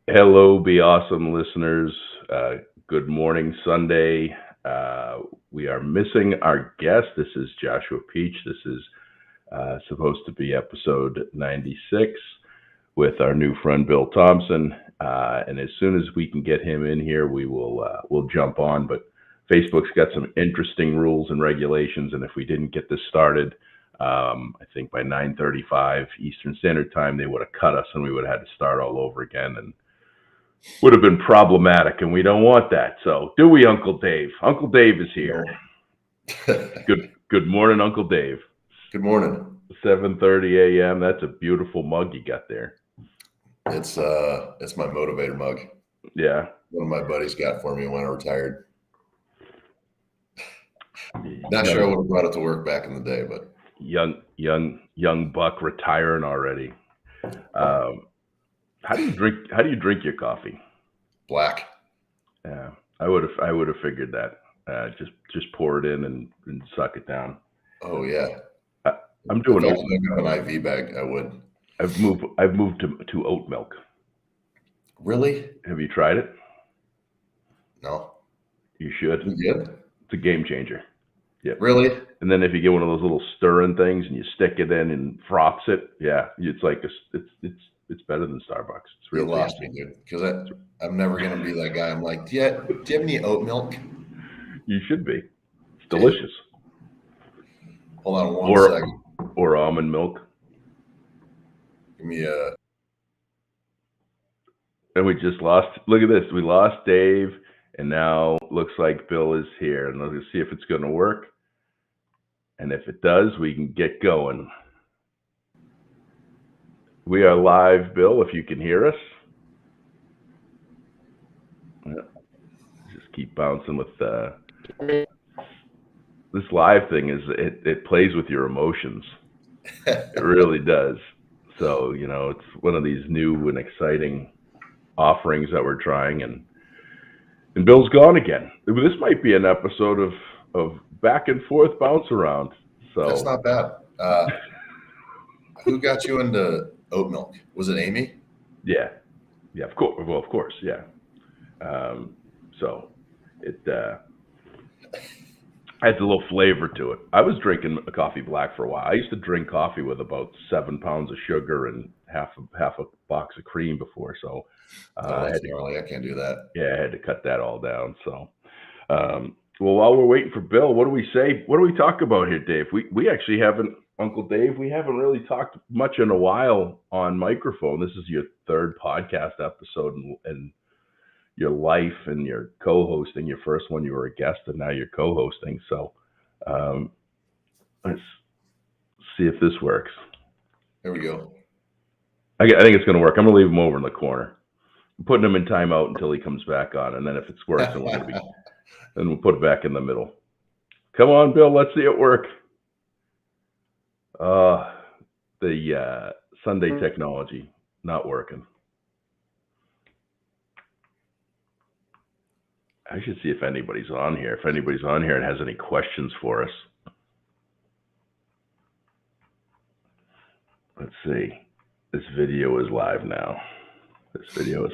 Hello, Be Awesome listeners. Uh, Good morning, Sunday. We are missing our guest. This is Joshua Peach. This is supposed to be episode 96 with our new friend Bill Thompson. And as soon as we can get him in here, we'll jump on. But Facebook's got some interesting rules and regulations, and if we didn't get this started, I think by 9:35 Eastern Standard Time, they would have cut us, and we would have had to start all over again. And would have been problematic, and we don't want that. So, do we, Uncle Dave? Uncle Dave is here. No. Good morning, Uncle Dave. Good morning. 7:30 a.m. That's a beautiful mug you got there. It's my motivator mug. Yeah. One of my buddies got for me when I retired. Not sure I would have brought it to work back in the day, but young buck retiring already. How do you drink your coffee? Black. Yeah, I would have figured that. Just pour it in and suck it down. Oh yeah. I'm doing if I oat could have an IV bag, I would. I've moved to oat milk. Really? Have you tried it? No. You should. You good? It's a game changer. Yep. Really? And then if you get one of those little stirring things and you stick it in and froths it, yeah, it's like it's better than Starbucks. It's You really lost me, dude. Because I'm never gonna be that guy. I'm like, do you have any oat milk? You should be. It's delicious. Hold on one second. Or almond milk. Give me a. And we just lost. Look at this. We lost Dave, and now looks like Bill is here. And let's see if it's going to work. And if it does, we can get going. We are live, Bill, if you can hear us. Just keep bouncing with this live thing. It plays with your emotions. It really does. So, it's one of these new and exciting offerings that we're trying, and Bill's gone again. This might be an episode of back and forth bounce around. So that's not bad. Who got you into oat milk? Was it Amy? Yeah, of course. Well, of course, yeah. So it adds a little flavor to it. I was drinking a coffee black for a while. I used to drink coffee with about 7 pounds of sugar and half a box of cream before. So that's gnarly. I can't do that. Yeah, I had to cut that all down. So, well, while we're waiting for Bill, what do we say? What do we talk about here, Dave? We actually haven't, Uncle Dave, we haven't really talked much in a while on microphone. This is your third podcast episode and your life and your co-hosting. Your first one, you were a guest, and now you're co-hosting. So, let's see if this works. There we go. I think it's going to work. I'm going to leave him over in the corner. I'm putting him in timeout until he comes back on, and then if it works, then we'll put it back in the middle. Come on, Bill. Let's see it work. The Sunday technology not working. I should see if anybody's on here. If anybody's on here and has any questions for us. Let's see. This video is live now. Let's see what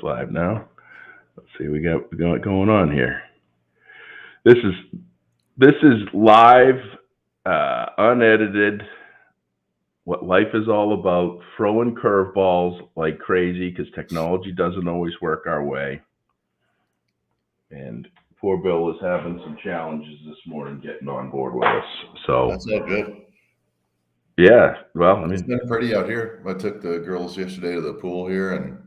we got going on here. This is live, unedited. What life is all about, throwing curveballs like crazy because technology doesn't always work our way. And poor Bill is having some challenges this morning getting on board with us. So that's all good. Yeah, well, it's been pretty out here. I took the girls yesterday to the pool here and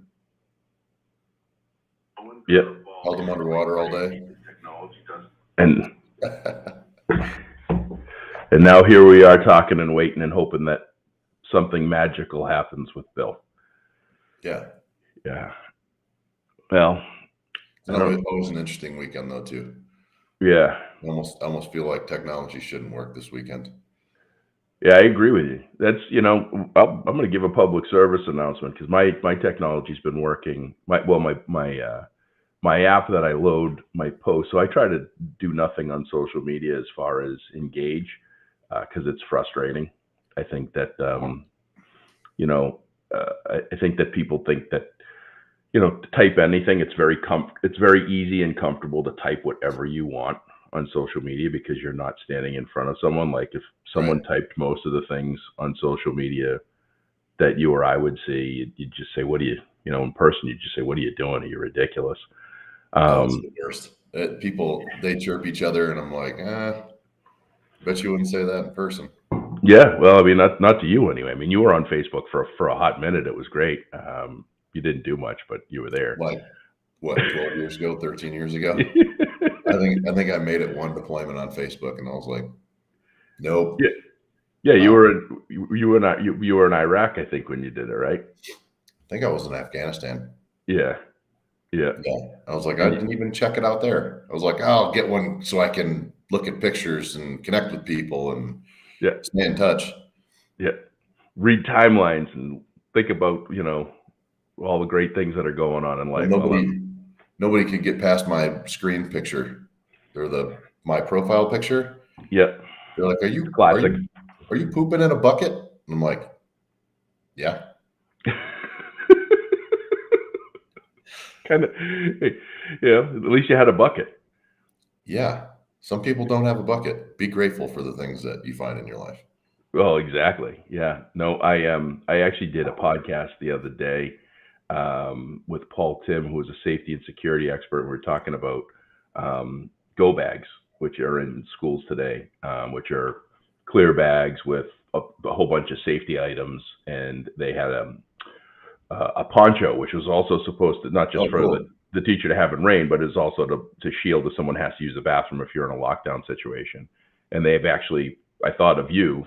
held them underwater all day. And now here we are talking and waiting and hoping that something magical happens with Bill. Yeah. Well, it was an interesting weekend though too. Yeah. I almost feel like technology shouldn't work this weekend. Yeah, I agree with you. That's, I'm going to give a public service announcement because my technology's been working. My app that I load my posts. So I try to do nothing on social media as far as engage because it's frustrating. I think that, I think that people think that type anything. It's very easy and comfortable to type whatever you want on social media because you're not standing in front of someone. Like if someone typed most of the things on social media that you or I would see, you'd just say, what do you, in person, you'd just say, what are you doing? Are you ridiculous? That's the worst. People, they chirp each other and I'm like, bet you wouldn't say that in person. Yeah. Well, I mean, not to you anyway. I mean, you were on Facebook for a hot minute. It was great. You didn't do much, but you were there. Like what, 12 years ago, 13 years ago? I think I made it one deployment on Facebook and I was like, nope. Yeah. Yeah, you were in Iraq, I think, when you did it, right? I think I was in Afghanistan. Yeah. I was like, I didn't even check it out there. I was like, I'll get one so I can look at pictures and connect with people and stay in touch. Yeah. Read timelines and think about, all the great things that are going on in life. Nobody could get past my screen picture or my profile picture. Yeah. They're like, classic. Are you pooping in a bucket? And I'm like, yeah. Kind of, at least you had a bucket. Yeah. Some people don't have a bucket. Be grateful for the things that you find in your life. Well, exactly. Yeah. No, I actually did a podcast the other day with Paul Tim, who is a safety and security expert. And we're talking about go bags, which are in schools today, which are clear bags with a whole bunch of safety items. And they had a poncho, which was also supposed to not just for the teacher to have in rain, but is also to shield if someone has to use the bathroom if you're in a lockdown situation. And they've actually, I thought of you,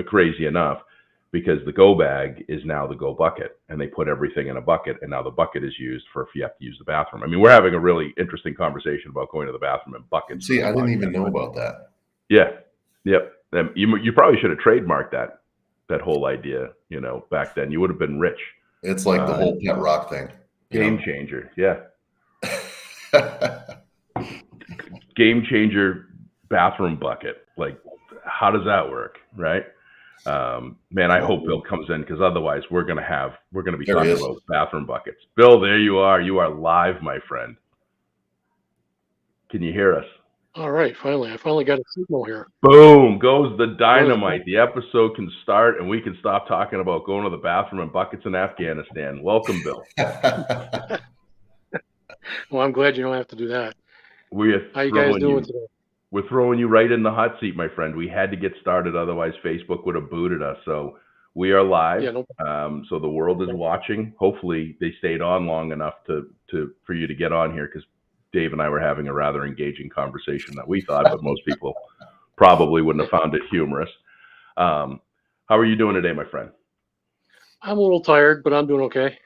crazy enough, because the go bag is now the go bucket, and they put everything in a bucket, and now the bucket is used for if you have to use the bathroom. I mean, we're having a really interesting conversation about going to the bathroom in buckets. See, I didn't even know about that. Yeah. Yep. You probably should have trademarked that whole idea, back then. You would have been rich. It's like the whole pet rock thing. Game changer. Yeah. Game changer bathroom bucket. Like, how does that work? Right. Man, I hope Bill comes in because otherwise we're going to be talking about bathroom buckets. Bill, there you are. You are live, my friend. Can you hear us? All right. I finally got a signal here. Boom goes the dynamite. The episode can start and we can stop talking about going to the bathroom and buckets in Afghanistan. Welcome, Bill. Well, I'm glad you don't have to do that. How you guys doing today? We're throwing you right in the hot seat, my friend. We had to get started, otherwise Facebook would have booted us. So we are live. So the world is watching. Hopefully they stayed on long enough for you to get on here, because Dave and I were having a rather engaging conversation that we thought, but most people probably wouldn't have found it humorous. How are you doing today, my friend? I'm a little tired, but I'm doing okay.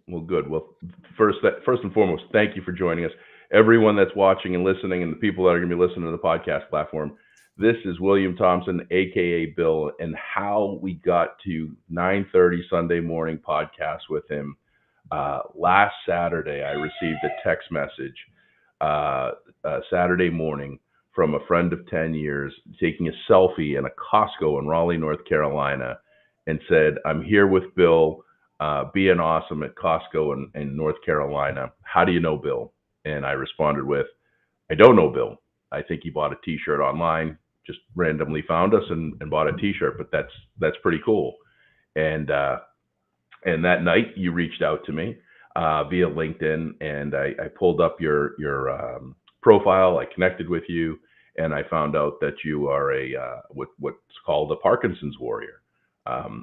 Well, good. Well, first and foremost, thank you for joining us. Everyone that's watching and listening, and the people that are going to be listening to the podcast platform, this is William Thompson, aka Bill, and how we got to 9:30 Sunday morning podcast with him. Last Saturday, I received a text message Saturday morning from a friend of 10 years taking a selfie in a Costco in Raleigh, North Carolina, and said, "I'm here with Bill, being awesome at Costco in North Carolina. How do you know Bill?" And I responded with, "I don't know Bill. I think he bought a t-shirt online, just randomly found us and bought a t-shirt, but that's pretty cool." And that night you reached out to me via LinkedIn, and I pulled up your profile. I connected with you, and I found out that you are what's called a Parkinson's warrior,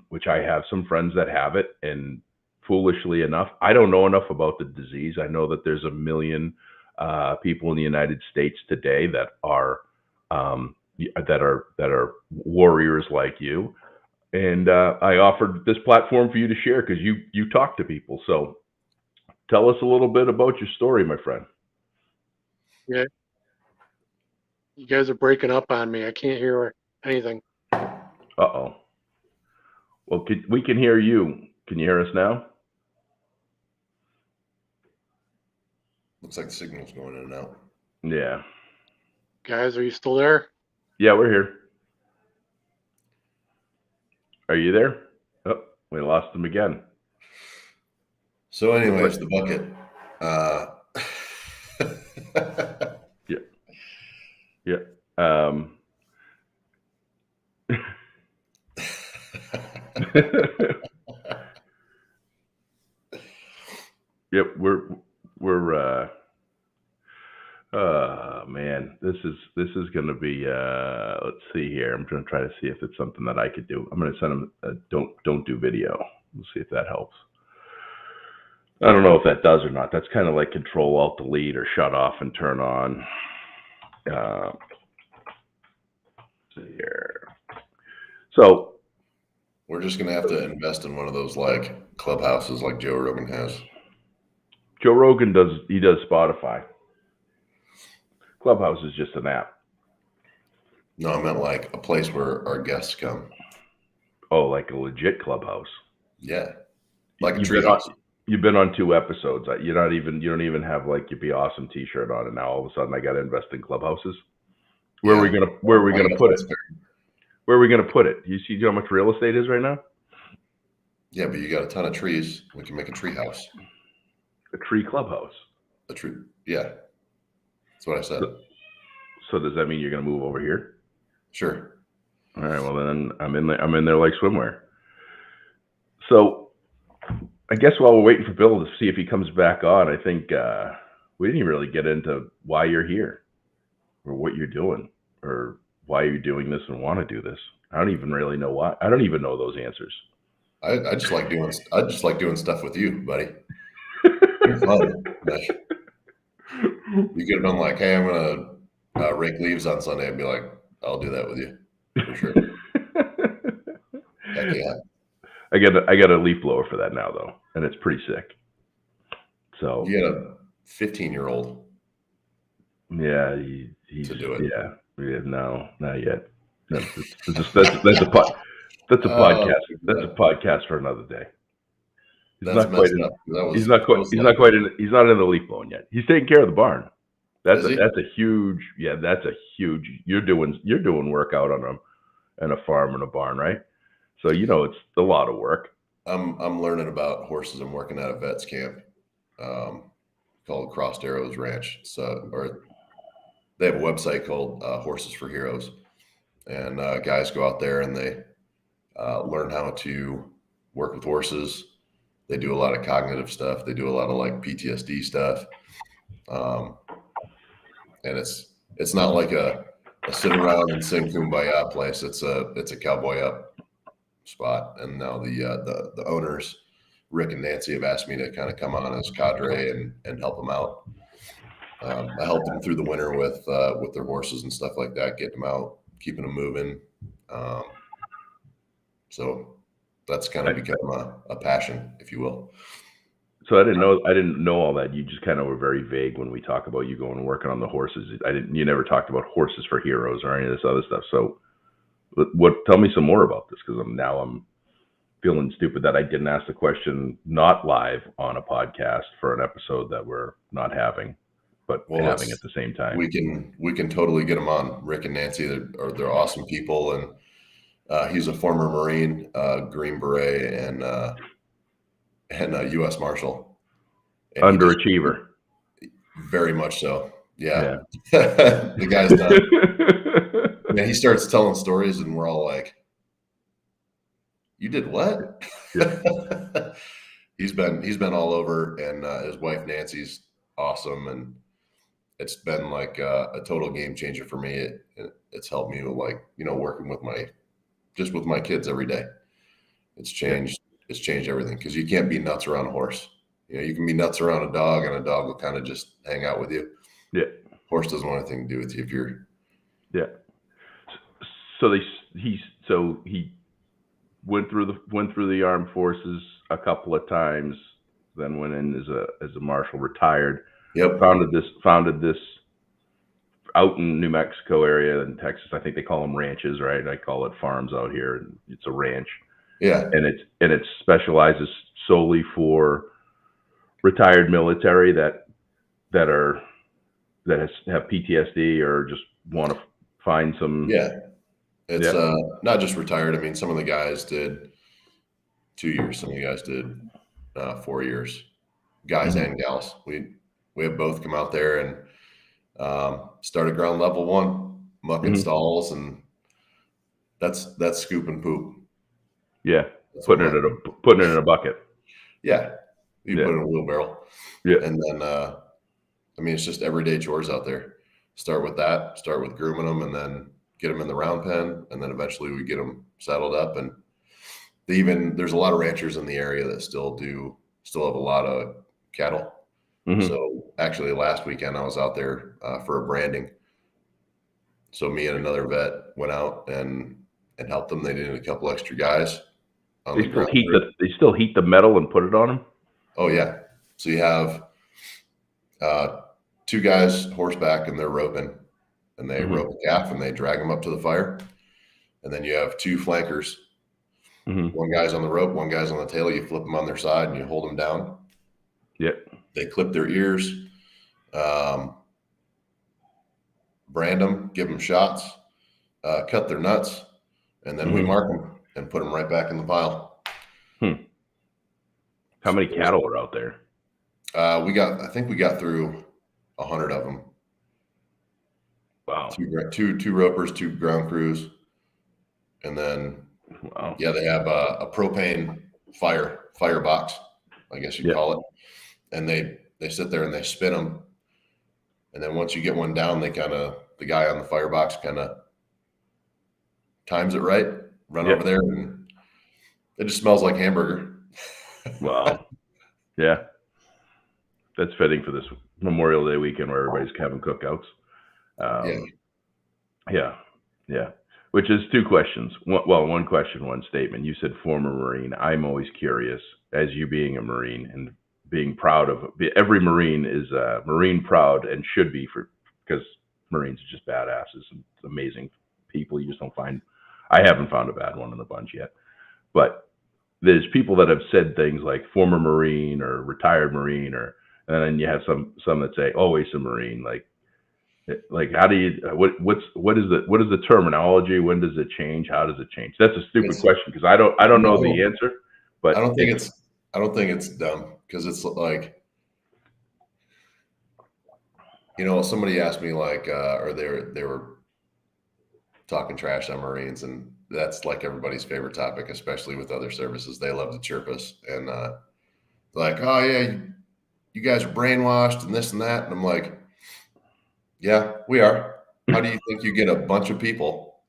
which I have some friends that have it. And foolishly enough, I don't know enough about the disease. I know that there's 1 million people in the United States today that are warriors like you. And I offered this platform for you to share because you talk to people. So tell us a little bit about your story, my friend. Yeah. You guys are breaking up on me. I can't hear anything. Uh-oh. Well, we can hear you. Can you hear us now? Looks like the signal's going in and out. Yeah. Guys, are you still there? Yeah, we're here. Are you there? Oh, we lost him again. So anyways, the bucket. Yeah. Yep, we're man, this is gonna be let's see here. I'm gonna try to see if it's something that I could do. I'm gonna send him don't do video. We'll see if that helps. I don't know if that does or not. That's kind of like Control Alt Delete or shut off and turn on. Let's see here. So we're just gonna have to invest in one of those like clubhouses like Joe Rogan has. Joe Rogan does Spotify. Clubhouse is just an app. No, I meant like a place where our guests come. Oh, like a legit clubhouse. Yeah, like a You've treehouse. You've been on 2 episodes. You don't even have like your Be Awesome T-shirt on, and now all of a sudden I got to invest in clubhouses. Where are we gonna put it? Where are we gonna put it? You see how much real estate is right now? Yeah, but you got a ton of trees. We can make a tree house. A tree clubhouse. A tree. Yeah, that's what I said. So does that mean you're gonna move over here? Sure. All right. Well, then I'm in there like swimwear. So I guess while we're waiting for Bill to see if he comes back on, I think we didn't even really get into why you're here or what you're doing or why you're doing this and want to do this. I don't even really know why. I don't even know those answers. I just like doing stuff with you, buddy. It's fun. You could have been like, hey, I'm gonna rake leaves on Sunday. I'd be like, I'll do that with you for sure. Heck yeah. I got a leaf blower for that now though, and it's pretty sick. So you got a 15-year-old. Yeah, he's to do it. Yeah, no, not yet. That's a podcast. That's a podcast for another day. He's not quite in the leaf blowing yet. He's taking care of the barn. That's a huge. You're doing work out on a farm and a barn, right? So it's a lot of work. I'm learning about horses. I'm working at a vet's camp called Crossed Arrows Ranch. Or they have a website called Horses for Heroes, and guys go out there and they learn how to work with horses. They do a lot of cognitive stuff. They do a lot of like PTSD stuff, and it's not like a sit around and sing Kumbaya place. It's a cowboy up spot. And now the owners, Rick and Nancy, have asked me to kind of come on as cadre and help them out. I helped them through the winter with their horses and stuff like that, getting them out, keeping them moving. So that's kind of become a passion, if you will. So I didn't know all that. You just kind of were very vague when we talk about you going and working on the horses. You never talked about Horses for Heroes or any of this other stuff. So tell me some more about this, because I'm feeling stupid that I didn't ask the question not live on a podcast for an episode that we're not having, but having at the same time. We can totally get them on. Rick and Nancy, they're awesome people, and he's a former Marine, Green Beret, and a U.S. Marshal. And underachiever. Very much so. Yeah. The guy's done. And he starts telling stories, and we're all like, "You did what?" Yeah. He's been all over, and his wife Nancy's awesome, and it's been like a total game changer for me. It's helped me with working with my kids every day. It's changed. It's changed everything, because you can't be nuts around a horse. You can be nuts around a dog, and a dog will kind of just hang out with you. Yeah. Horse doesn't want anything to do with you if you're. Yeah. So he went through the armed forces a couple of times, then went in as a marshal, retired. Yep. Founded this out in New Mexico area and Texas. I think they call them ranches, right? I call it farms out here, and it's a ranch. Yeah. And it specializes solely for retired military that have PTSD or just want to find some. Yeah. It's not just retired. I mean, some of the guys did 2 years. Some of the guys did 4 years. guys and gals. We have both come out there and started ground level 1, mucking stalls, and that's scoop and poop. Yeah, putting it in a bucket. Yeah, you put it in a wheelbarrow. Yeah, and then I mean, it's just everyday chores out there. Start with grooming them, and then get them in the round pen, and then eventually we get them saddled up. And there's a lot of ranchers in the area that still have a lot of cattle. So actually last weekend I was out there for a branding. So me and another vet went out and helped them. They needed a couple extra guys. They still heat the metal and put it on them? Oh yeah. So you have 2 guys horseback, and they're roping, and they rope a calf and they drag them up to the fire. And then you have 2 flankers. One guy's on the rope, one guy's on the tail. You flip them on their side and you hold them down. Yep. They clip their ears, brand them, give them shots, cut their nuts, and then we mark them and put them right back in the pile. How many cattle are out there? I think we got through 100 of them. Wow. Two ropers, 2 ground crews, and then they have a propane fire box, I guess you'd call it, and they sit there and they spin them, and then once you get one down, the guy on the firebox kind of times it right, run over there, and it just smells like hamburger. Wow. Yeah. That's fitting for this Memorial Day weekend where everybody's having cookouts. Yeah. Which is 2 questions. One question, one statement. You said former Marine. I'm always curious, as you being a Marine and being proud of every Marine is Marine proud and should be, because Marines are just badasses and amazing people. You just don't find. I haven't found a bad one in the bunch yet, but there's people that have said things like former Marine or retired Marine, and then you have some that say always a Marine. Like how do you what is the terminology? When does it change? How does it change? That's a stupid question because I don't know the answer. But I don't think it's dumb, because it's like, somebody asked me or they were talking trash on Marines, and that's like everybody's favorite topic, especially with other services. They love to chirp us and like, oh yeah, you guys are brainwashed and this and that. And I'm like, yeah, we are. How do you think you get a bunch of people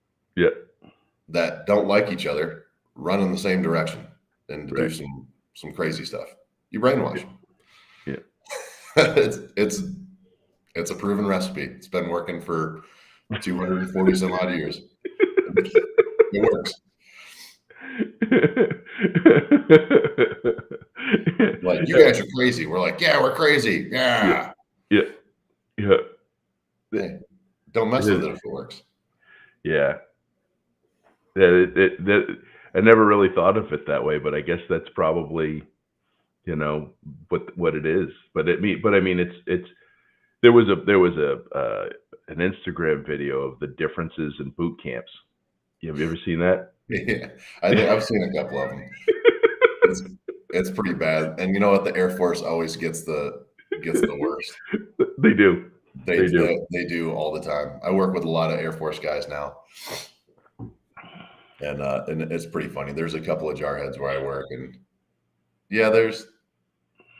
that don't like each other run in the same direction and do some crazy stuff? You brainwash them. It's a proven recipe. It's been working for 240 some odd years. It works. Like, you guys are crazy. We're like, yeah, we're crazy. Yeah. Hey, don't mess with it if it works. Yeah. I never really thought of it that way, but I guess that's probably, what it is. But I mean, it's there was an Instagram video of the differences in boot camps. Have you ever seen that? Yeah, I've seen a couple of them. It's pretty bad. And you know what? The Air Force always gets the worst. They do. They do all the time. I work with a lot of Air Force guys now, and it's pretty funny. There's a couple of jarheads where I work, and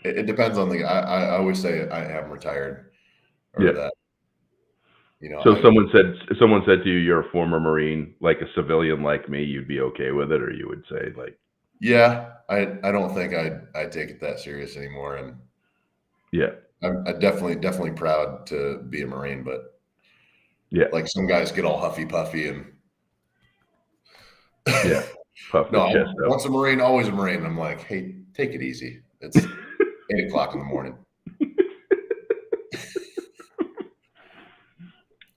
it depends on I always say I am retired, or that. So someone said to you, you're a former Marine, like a civilian like me, you'd be okay with it, or you would say like, yeah, I don't think I take it that serious anymore, and I'm definitely proud to be a Marine, but like some guys get all huffy puffy and puff no, chest out. Once a Marine, always a Marine. I'm like, hey, take it easy. It's 8:00 in the morning.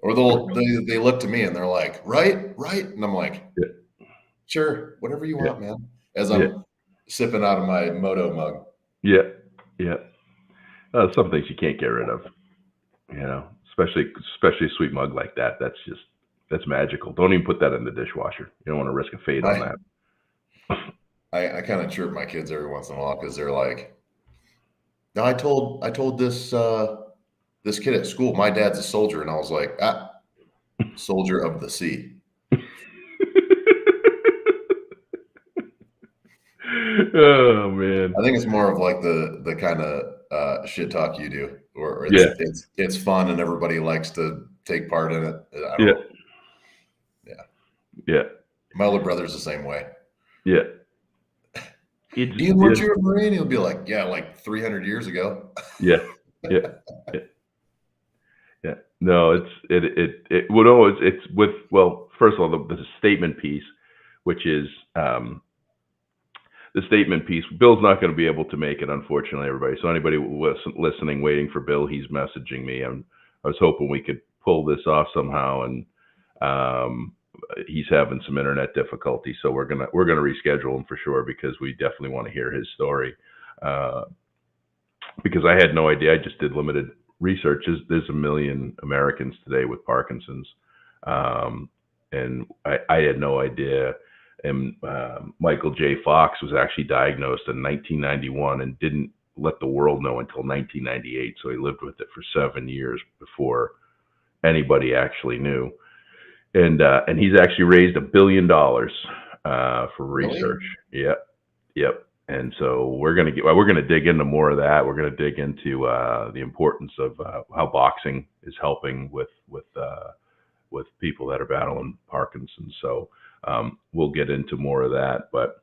Or they look to me and they're like, right, and I'm like, sure, whatever you want, man. As I'm sipping out of my Moto mug. Some things you can't get rid of, especially a sweet mug like that. That's magical. Don't even put that in the dishwasher. You don't want to risk a fade on that. I kind of chirp my kids every once in a while because they're like, I told this kid at school, my dad's a soldier, and I was like, soldier of the sea. Oh man. I think it's more of like the kind of shit talk you do, or Yeah. it's fun and everybody likes to take part in it. I don't Yeah. know. Yeah. Yeah. My older brother's the same way. Yeah. Ian, weren't you a Marine? He'll be like, yeah, like 300 years ago. Yeah. Yeah. Yeah. Yeah. No, well, no, it's with, well, first of all, the statement piece, which is, the statement piece. Bill's not going to be able to make it, unfortunately, everybody. So anybody listening, waiting for Bill, he's messaging me. I was hoping we could pull this off somehow, and he's having some internet difficulty. So we're gonna reschedule him for sure, because we definitely want to hear his story. Because I had no idea. I just did limited research. There's 1 million Americans today with Parkinson's, and I had no idea. And Michael J. Fox was actually diagnosed in 1991 and didn't let the world know until 1998. So he lived with it for 7 years before anybody actually knew. And he's actually raised $1 billion for research. Really? Yep. And so we're gonna dig into more of that. We're gonna dig into the importance of how boxing is helping with people that are battling Parkinson's. So we'll get into more of that, but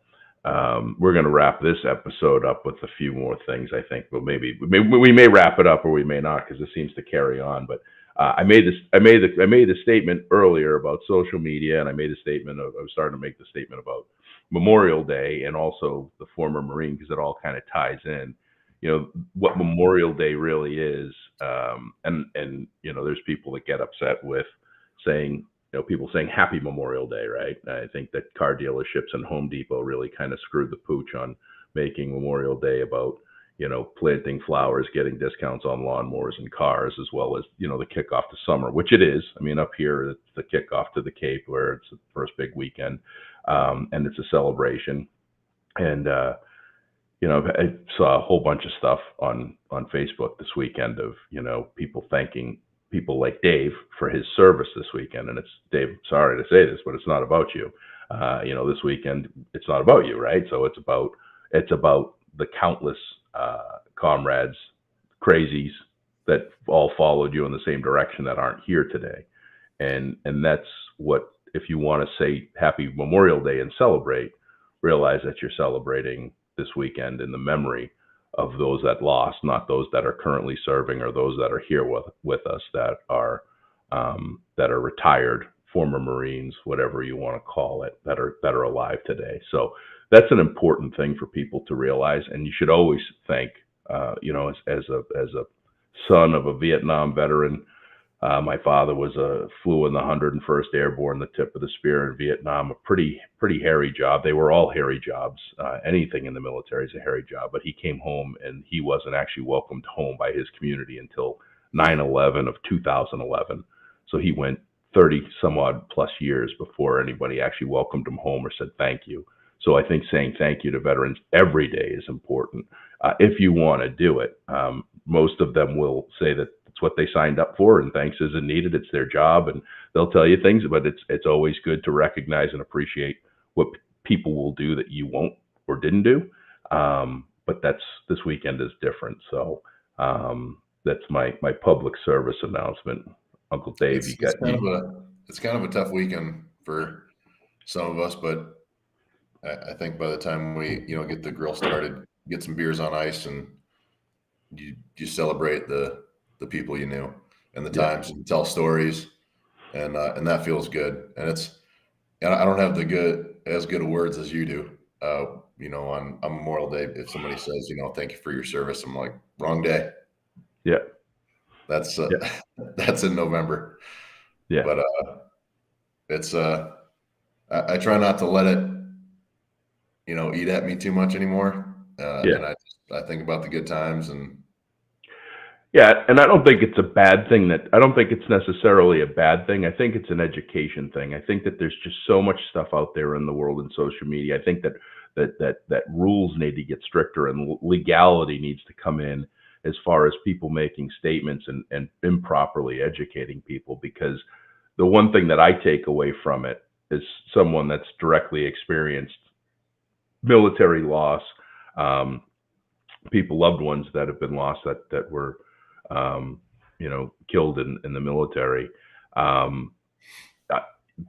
we're going to wrap this episode up with a few more things, I think. But maybe we may wrap it up, or we may not, because it seems to carry on. But I made a statement earlier about social media, and I made a statement. I was starting to make the statement about Memorial Day and also the former Marine, because it all kind of ties in. You know what Memorial Day really is, and you know, there's people that get upset with saying, people saying Happy Memorial Day, right? I think that car dealerships and Home Depot really kind of screwed the pooch on making Memorial Day about, planting flowers, getting discounts on lawnmowers and cars, as well as, the kickoff to summer, which it is. I mean, up here, it's the kickoff to the Cape, where it's the first big weekend, and it's a celebration. And, I saw a whole bunch of stuff on Facebook this weekend of, people thanking people like Dave for his service this weekend. And it's, Dave, sorry to say this, but it's not about you. This weekend, it's not about you, right? So it's about the countless comrades, crazies that all followed you in the same direction that aren't here today. And that's what, if you want to say Happy Memorial Day and celebrate, realize that you're celebrating this weekend in the memory of those that lost, not those that are currently serving, or those that are here with us that are retired, former Marines, whatever you want to call it, that are alive today. So that's an important thing for people to realize, and you should always thank, as a son of a Vietnam veteran. My father flew in the 101st Airborne, the tip of the spear in Vietnam, a pretty hairy job. They were all hairy jobs. Anything in the military is a hairy job, but he came home and he wasn't actually welcomed home by his community until 9/11 of 2011. So he went 30 some odd plus years before anybody actually welcomed him home or said thank you. So I think saying thank you to veterans every day is important. If you want to do it, most of them will say that it's what they signed up for, and thanks isn't needed. It's their job, and they'll tell you things, but it's always good to recognize and appreciate what people will do that you won't or didn't do. But this weekend is different. So that's my public service announcement. Uncle Dave, it's kind of a tough weekend for some of us, but I think by the time we get the grill started, get some beers on ice, and you celebrate the people you knew and the times, and tell stories, and that feels good. And I don't have as good of words as you do. On Memorial Day, if somebody says, thank you for your service, I'm like, wrong day. Yeah. That's that's in November. Yeah. But it's I try not to let it eat at me too much anymore. And I think about the good times. And and I don't think it's a bad thing. I don't think it's necessarily a bad thing. I think it's an education thing. I think that there's just so much stuff out there in the world in social media. I think that rules need to get stricter, and legality needs to come in as far as people making statements and improperly educating people. Because the one thing that I take away from it is someone that's directly experienced military loss, people, loved ones that have been lost that were, killed in the military.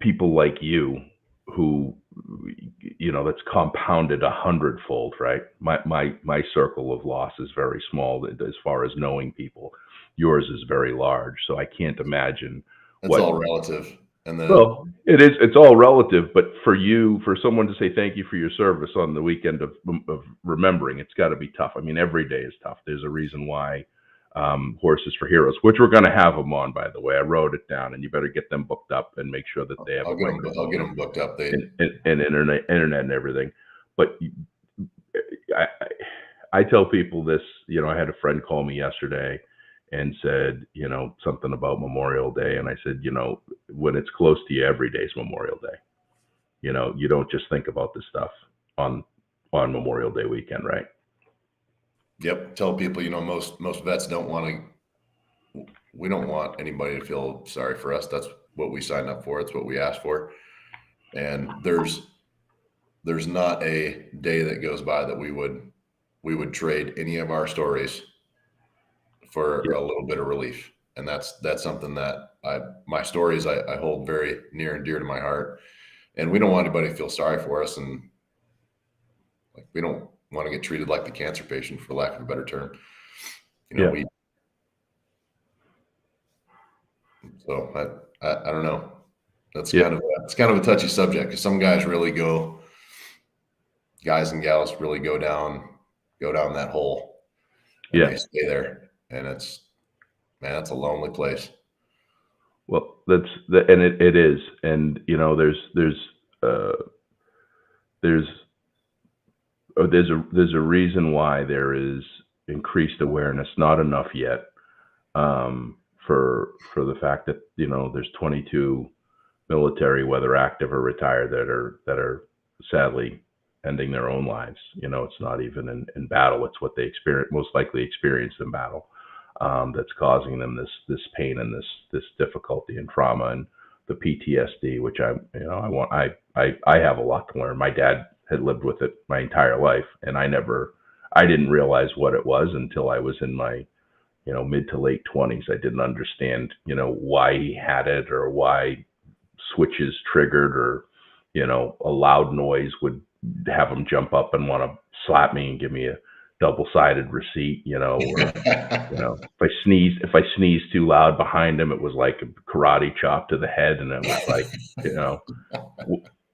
People like you who, that's compounded 100-fold, right? My circle of loss is very small as far as knowing people. Yours is very large. So I can't imagine. It's all relative. And then, well, it's all relative, but for someone to say thank you for your service on the weekend of remembering, it's got to be tough. I mean, every day is tough. There's a reason why Horses for Heroes, which we're going to have them on, by the way. I wrote it down, and you better get them booked up and make sure that they have I'll get them booked up. And internet and everything. But I tell people this. I had a friend call me yesterday and said, something about Memorial Day. And I said, when it's close to you, every day is Memorial Day. You don't just think about this stuff on Memorial Day weekend, right? Yep. Tell people, most vets we don't want anybody to feel sorry for us. That's what we signed up for. It's what we asked for. And there's not a day that goes by that we would trade any of our stories for a little bit of relief. And that's something that my stories, I hold very near and dear to my heart. And we don't want anybody to feel sorry for us. And we don't want to get treated like the cancer patient, for lack of a better term. So I don't know. That's kind of a touchy subject, because some guys and gals really go down that hole. And they stay there. And it's a lonely place. Well, and it is. And, there's a reason why there is increased awareness, not enough yet, for the fact that, there's 22 military, whether active or retired, that are sadly ending their own lives. It's not even in battle. It's what they most likely experienced in battle. That's causing them this pain and this difficulty and trauma and the PTSD, which I have a lot to learn. My dad had lived with it my entire life, and I didn't realize what it was until I was in my, mid to late 20s. I didn't understand, why he had it, or why switches triggered, or, a loud noise would have him jump up and want to slap me and give me a double-sided receipt, or, if I sneezed too loud behind him, it was like a karate chop to the head. And it was like,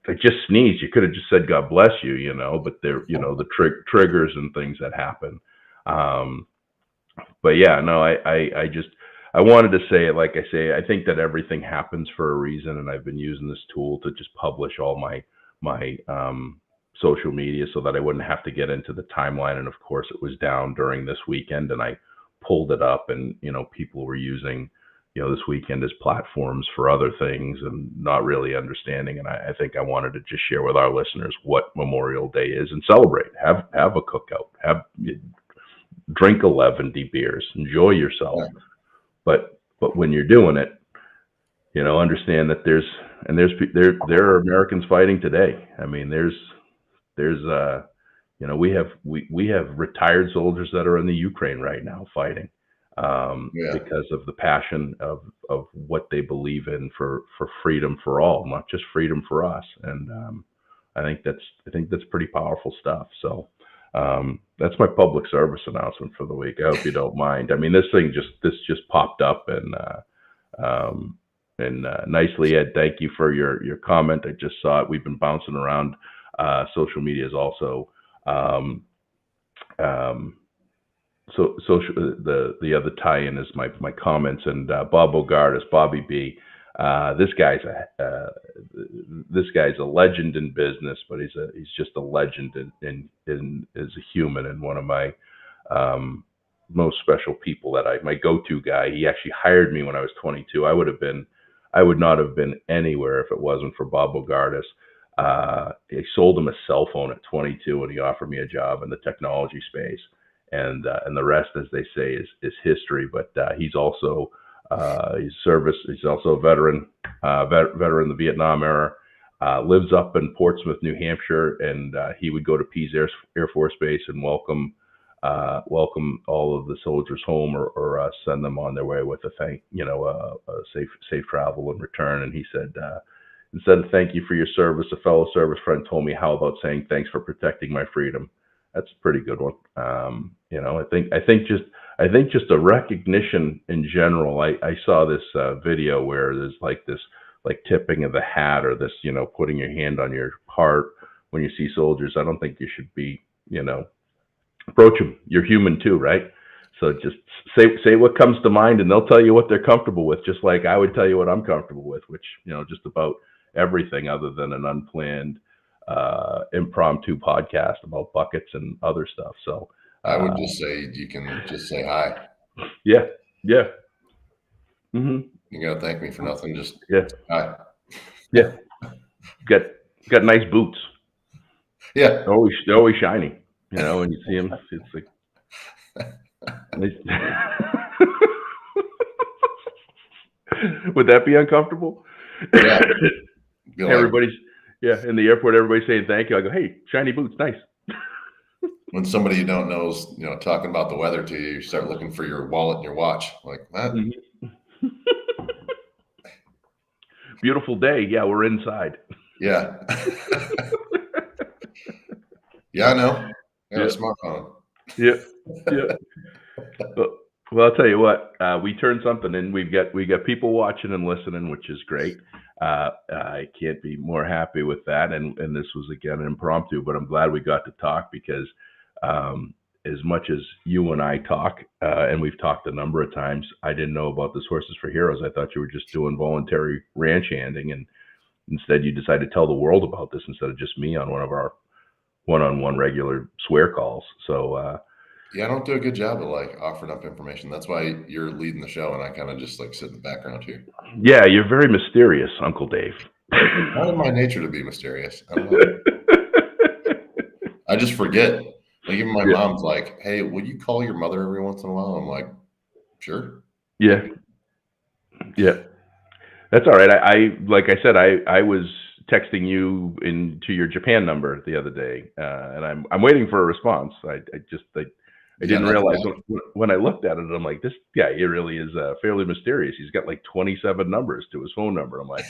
if I just sneezed, you could have just said, God bless you, but there, the triggers and things that happen. But yeah, no, I wanted to say it, like I say, I think that everything happens for a reason. And I've been using this tool to just publish all my social media so that I wouldn't have to get into the timeline. And of course it was down during this weekend, and I pulled it up, and, people were using, this weekend as platforms for other things and not really understanding. And I think I wanted to just share with our listeners what Memorial Day is and celebrate, have a cookout, drink 11 beers, enjoy yourself. Yeah. But when you're doing it, understand that there are Americans fighting today. I mean, we have retired soldiers that are in the Ukraine right now fighting, because of the passion of what they believe in for freedom for all, not just freedom for us. And I think that's pretty powerful stuff. So that's my public service announcement for the week. I hope you don't mind. I mean, this just popped up, and nicely, Ed, thank you for your comment. I just saw it. We've been bouncing around social media is also so social. The other tie-in is my comments, and Bob Bogardus, Bobby B. This guy's a legend in business, but he's just a legend in as a human, and one of my most special people my go-to guy. He actually hired me when I was 22. I would not have been anywhere if it wasn't for Bob Bogardus. I sold him a cell phone at 22, and he offered me a job in the technology space. and the rest, as they say, is history. But he's also he's also a veteran veteran of the Vietnam era. Lives up in Portsmouth, New Hampshire, and he would go to Pease Air Force Base and welcome all of the soldiers home, or send them on their way with a safe travel and return. And he said, instead of "thank you for your service," a fellow service friend told me, "How about saying thanks for protecting my freedom?" That's a pretty good one. I think just a recognition in general. I saw this video where there's this tipping of the hat, or this, putting your hand on your heart when you see soldiers. I don't think you should be, approach them. You're human too, right? So just say what comes to mind, and they'll tell you what they're comfortable with, just like I would tell you what I'm comfortable with, which, just about everything other than an unplanned impromptu podcast about buckets and other stuff. So I would just say, you can just say hi. Yeah. Mm-hmm. You gotta thank me for nothing. Just hi. Yeah. Got nice boots. Yeah. They're always shiny. When you see them, it's like. Would that be uncomfortable? Yeah. Everybody's in the airport. Everybody's saying thank you. I go, "Hey, shiny boots, nice." When somebody you don't know is, talking about the weather to you, you start looking for your wallet and your watch. Like that. Mm-hmm. Beautiful day. Yeah, we're inside. Yeah. Yeah, I know. I got a smartphone. Yeah. Well, I'll tell you what. We turned something, and we got people watching and listening, which is great. I can't be more happy with that. And this was again impromptu, but I'm glad we got to talk, because as much as you and I talk, and we've talked a number of times, I didn't know about this Horses for Heroes. I thought you were just doing voluntary ranch handing, and instead you decided to tell the world about this instead of just me on one of our one-on-one regular swear calls. So yeah, I don't do a good job of offering up information. That's why you're leading the show, and I kind of just sit in the background here. Yeah, you're very mysterious, Uncle Dave. Not in my nature to be mysterious. I don't know. I just forget. Even my mom's like, "Hey, will you call your mother every once in a while?" I'm like, "Sure." Yeah. That's all right. I like I said, I was texting you into your Japan number the other day, and I'm waiting for a response. I didn't realize when I looked at it, I'm like, this guy, he really is fairly mysterious. He's got 27 numbers to his phone number. I'm like,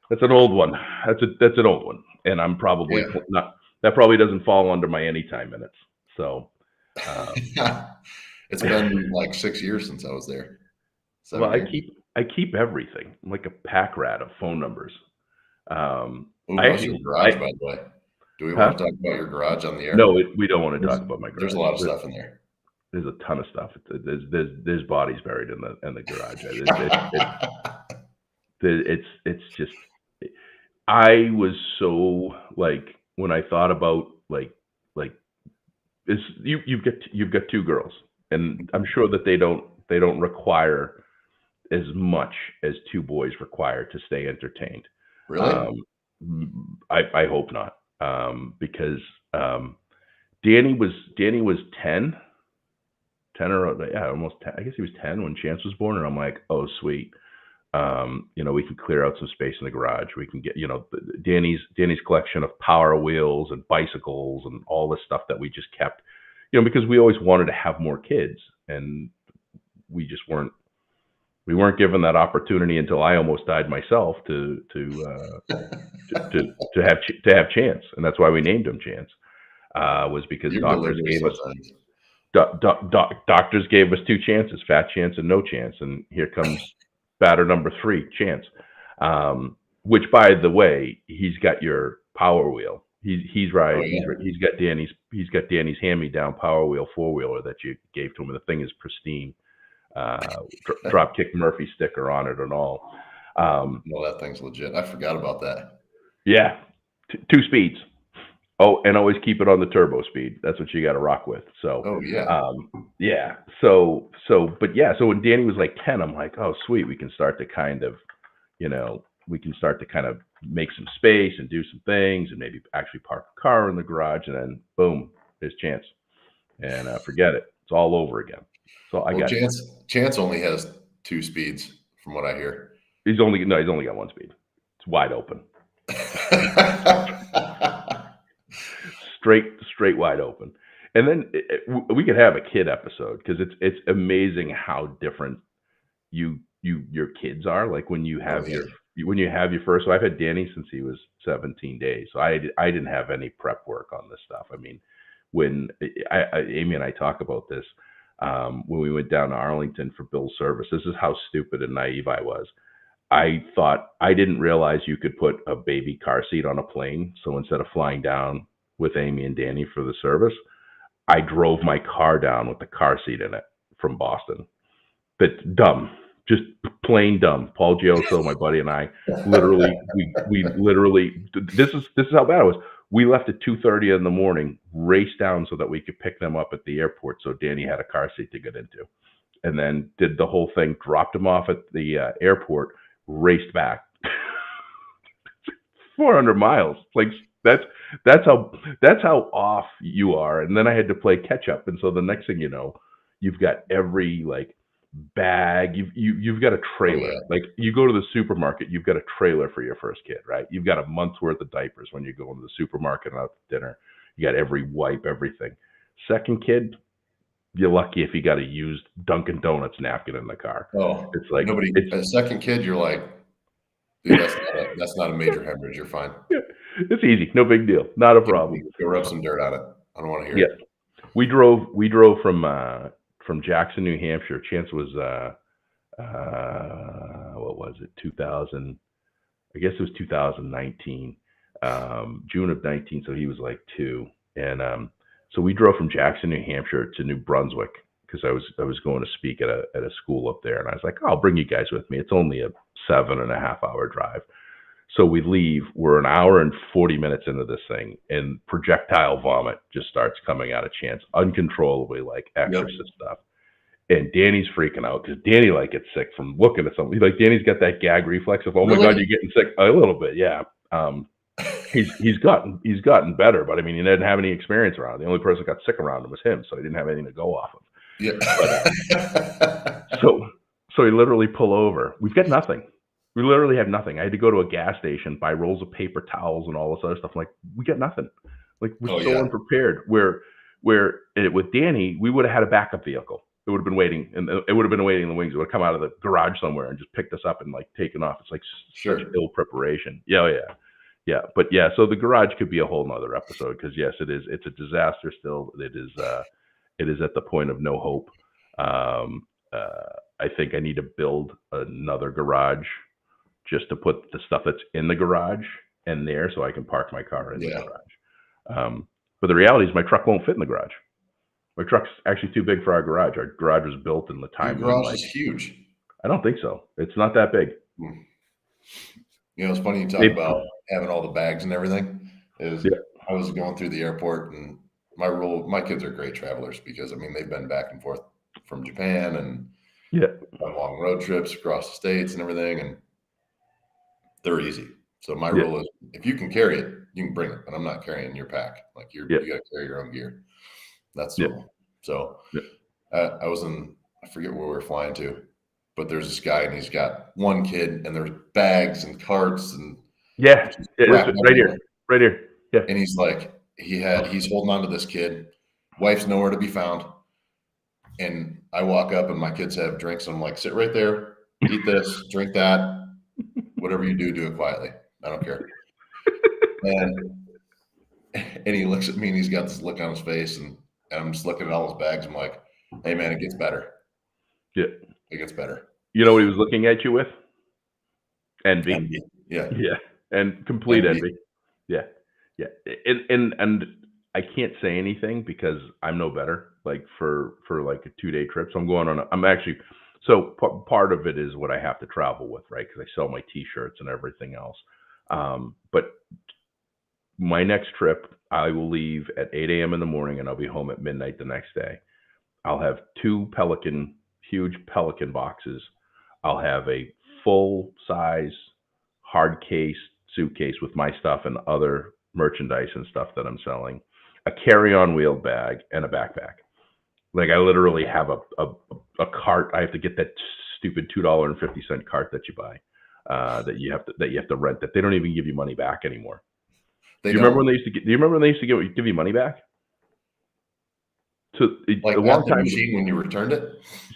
that's an old one. That's an old one, and I'm probably not. That probably doesn't fall under my anytime minutes. So it's been 6 years since I was there. Well, I keep everything. I'm like a pack rat of phone numbers. How's your garage, by the way? Do we want to talk about your garage on the air? No, we don't want to talk about my garage. There's a lot of stuff in there. There's a ton of stuff. There's bodies buried in the garage. It's just. I was so when I thought about you've got two girls, and I'm sure that they don't require as much as two boys require to stay entertained. Really? I hope not. Because Danny was 10 or almost 10. I guess he was 10 when Chance was born, and I'm like, oh sweet. We can clear out some space in the garage. We can get, Danny's collection of Power Wheels and bicycles and all this stuff that we just kept, because we always wanted to have more kids, and we just weren't given that opportunity until I almost died myself to have Chance, and that's why we named him Chance. Was because doctors gave us two chances: fat chance and no chance, and here comes batter number 3, Chance. Which, by the way, he's got your Power Wheel. He's right. Oh, yeah. He's got Danny's hand-me-down Power Wheel 4-wheeler that you gave to him, and the thing is pristine. Dropkick Murphy sticker on it and all. No, that thing's legit. I forgot about that. Yeah, 2 speeds. Oh, and always keep it on the turbo speed. That's what you got to rock with. So. Oh yeah. Yeah. So when Danny was 10, I'm like, oh sweet, we can start to kind of make some space and do some things, and maybe actually park a car in the garage, and then boom, there's Chance. and forget it. It's all over again. So I got Chance only has 2 speeds, from what I hear. He's only got 1 speed. It's wide open. straight wide open. And then we could have a kid episode, because it's amazing how different your kids are. Like when you have your first. So I've had Danny since he was 17 days. So I didn't have any prep work on this stuff. I mean, when Amy and I talk about this, when we went down to Arlington for Bill's service, this is how stupid and naive I was. I didn't realize you could put a baby car seat on a plane. So instead of flying down with Amy and Danny for the service, I drove my car down with the car seat in it from Boston. That's dumb, just plain dumb. Paul Gioso, my buddy, and I literally, we literally, this is how bad it was. We left at 2:30 in the morning, raced down so that we could pick them up at the airport. So Danny had a car seat to get into, and then did the whole thing, dropped him off at the airport, raced back 400 miles. Like that's how off you are. And then I had to play catch up. And so the next thing you know, you've got every like bag, you've got a trailer. Oh, yeah. Like you go to the supermarket, you've got a trailer for your first kid, right? You've got a month's worth of diapers when you go into the supermarket and out to dinner. You got every wipe, everything. Second kid, you're lucky if you got a used Dunkin' Donuts napkin in the car. Oh, it's like a second kid, you're like, dude, that's not a major hemorrhage. You're fine. Yeah, it's easy, no big deal, not a problem. Go rub some dirt on it. I don't want to hear it. We drove from Jackson, New Hampshire. Chance was what was it? 2000. I guess it was 2019, June of 19. So he was like 2, and so we drove from Jackson, New Hampshire to New Brunswick, because I was going to speak at a school up there, and I was like, I'll bring you guys with me. It's only a 7.5 hour drive. So we leave. We're an hour and 40 minutes into this thing, and projectile vomit just starts coming out of Chance uncontrollably, like exorcist stuff. And Danny's freaking out because Danny like gets sick from looking at something. Like Danny's got that gag reflex of, oh my God, you're getting sick. A little bit, yeah. He's gotten better, but I mean, he didn't have any experience around. The only person that got sick around him was him, so he didn't have anything to go off of. Yeah. But, so he literally pull over. We've got nothing. We literally have nothing. I had to go to a gas station, buy rolls of paper towels and all this other stuff. I'm like, we got nothing. Like we're so unprepared. Where with Danny, we would have had a backup vehicle. It would have been waiting, and it would have been waiting in the wings. It would have come out of the garage somewhere and just picked us up and like taken off. It's like such ill preparation. Yeah. But yeah, so the garage could be a whole nother episode, because yes, it is. It's a disaster still. It is at the point of no hope. I think I need to build another garage just to put the stuff that's in the garage in there, so I can park my car in the garage. But the reality is my truck won't fit in the garage. My truck's actually too big for our garage. Our garage was built in the time. Your garage is huge. I don't think so. It's not that big. You know, it's funny you talk about having all the bags and everything. I was going through the airport, and my kids are great travelers, because I mean they've been back and forth from Japan and on long road trips across the states and everything, and they're easy. So my rule is, if you can carry it, you can bring it, but I'm not carrying your pack. Like you got to carry your own gear. That's the rule. So I was I forget where we were flying to, but there's this guy, and he's got one kid, and there's bags and carts and right here. Yeah. And he's like, he's holding on to this kid. Wife's nowhere to be found. And I walk up, and my kids have drinks. And I'm like, sit right there, eat this, drink that, whatever you do it quietly. I don't care. And he looks at me, and he's got this look on his face, and I'm just looking at all his bags. I'm like, hey man, it gets better. Yeah. It gets better. You know what he was looking at you with? Envy. Yeah. And complete envy. Yeah. And I can't say anything because I'm no better. Like for like a 2-day trip, so I'm going on. I'm actually, so part of it is what I have to travel with, right? Because I sell my T-shirts and everything else. But my next trip, I will leave at 8 a.m. in the morning, and I'll be home at midnight the next day. I'll have 2 huge Pelican boxes. I'll have a full-size hard case suitcase with my stuff and other merchandise and stuff that I'm selling, a carry-on wheeled bag, and a backpack. Like I literally have a cart. I have to get that stupid $2.50 cart that you buy, that you have to rent. That they don't even give you money back anymore. They Do you remember don't. when they used to do you remember when they used to give you money back? So Like a long at the time. machine when you returned it?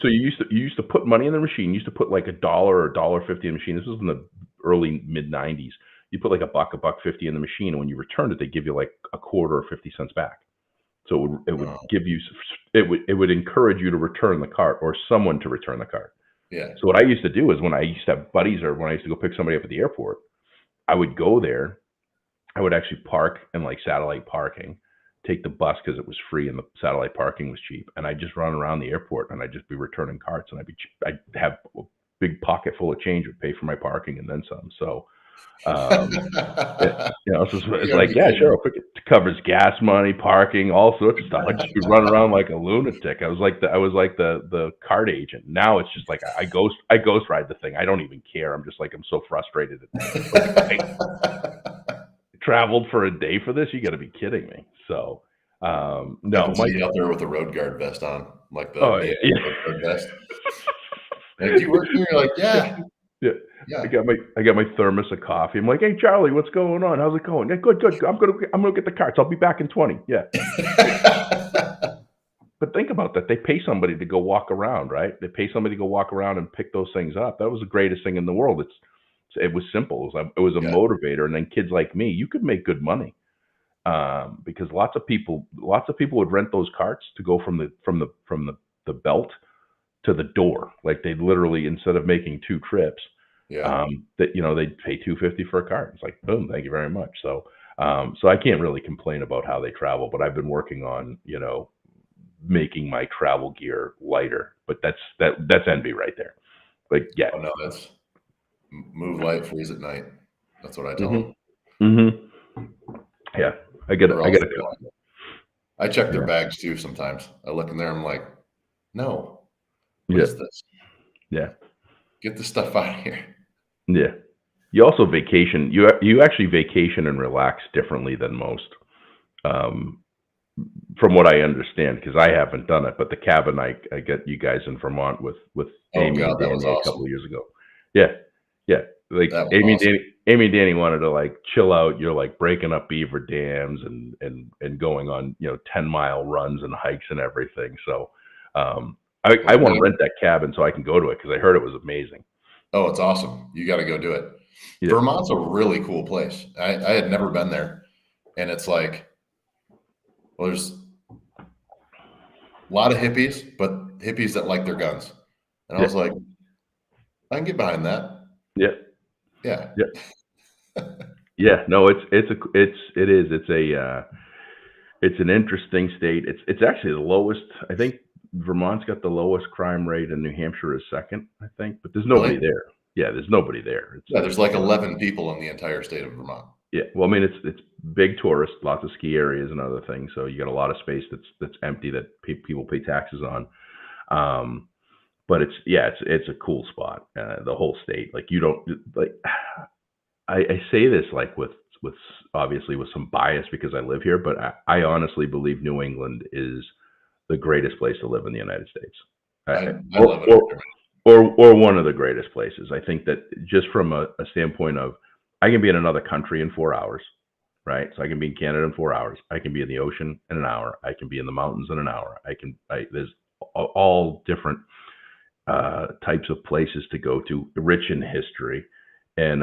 So you used to put money in the machine. You used to put like $1 or $1.50 in the machine. This was in the early mid '90s. You put like $1.50 in the machine, and when you returned it, they give you like a quarter or 50 cents back. So it would Oh, give you it would encourage you to return the cart or someone to return the cart. yeah. So what I used to do is when I used to have buddies or when I used to go pick somebody up at the airport, I would go there. I would actually park in like satellite parking, take the bus because it was free and the satellite parking was cheap, and I'd just run around the airport and I'd just be returning carts, and I'd have a big pocket full of change, would pay for my parking and then some. So um, so You it's gotta like, be yeah, kidding sure, me. it covers gas money, parking, all sorts of stuff. I'd just be running around like a lunatic. I was like the card agent. Now it's just like I ghost ride the thing. I don't even care. I'm just like I'm so frustrated. Like I traveled for a day for this. You got to be kidding me. So I no, can see Mike. you out there with a road guard vest on, like the Oh Neo yeah, road guard vest. Like, do you work here? You're like, yeah, yeah. yeah. I got my thermos of coffee. I'm like, hey Charlie, what's going on? How's it going? Yeah, good, good. I'm gonna get the carts. I'll be back in 20. Yeah. But think about that. They pay somebody to go walk around, right? They pay somebody to go walk around and pick those things up. That was the greatest thing in the world. It was simple. It was a Yeah, motivator. And then kids like me, you could make good money, because lots of people would rent those carts to go from the belt to the door. Like they literally, instead of making two trips, yeah. they'd pay $2.50 for a cart. It's like boom, thank you very much. So I can't really complain about how they travel, but I've been working on making my travel gear lighter. But that's envy right there. Like yeah. Oh no, that's move light, freeze at night. That's what I tell them. Mhm. Mhm. Yeah. Or I else get they it. lie. I check their Yeah. bags too sometimes. I look in there, I'm like, no, what Yeah. is this? Yeah. Get this stuff out of here. Yeah. You also vacation. You actually vacation and relax differently than most. Um, from what I understand, because I haven't done it, but the cabin I get you guys in Vermont with Oh Amy God, and that was Danny a couple awesome. of years ago. Yeah, yeah. Like That was awesome. Amy and Danny wanted to like chill out. You're like breaking up beaver dams and going on 10-mile runs and hikes and everything. So I Well, want to man, rent that cabin so I can go to it because I heard it was amazing. oh, it's awesome. You got to go do it. Yeah, Vermont's a really cool place. I had never been there, and it's like, well, there's a lot of hippies, but hippies that like their guns. And I yeah, was like, I can get behind that. yeah, Yeah. yeah, yeah. No, it's an interesting state. It's actually the lowest. I think Vermont's got the lowest crime rate, and New Hampshire is second. I think, but there's nobody Really? there. Yeah, there's nobody there. Yeah, there's like 11 people in the entire state of Vermont. Yeah. Well, I mean, it's big tourist, lots of ski areas and other things. So you got a lot of space that's empty that people pay taxes on. Um, but it's a cool spot. The whole state, like you don't like. I say this like with obviously with some bias because I live here, but I honestly believe New England is the greatest place to live in the United States, I or, love it up or there, man. or one of the greatest places. I think that just from a standpoint of, I can be in another country in 4 hours, right? So I can be in Canada in 4 hours. I can be in the ocean in an hour. I can be in the mountains in an hour. There's all different types of places to go to, rich in history. And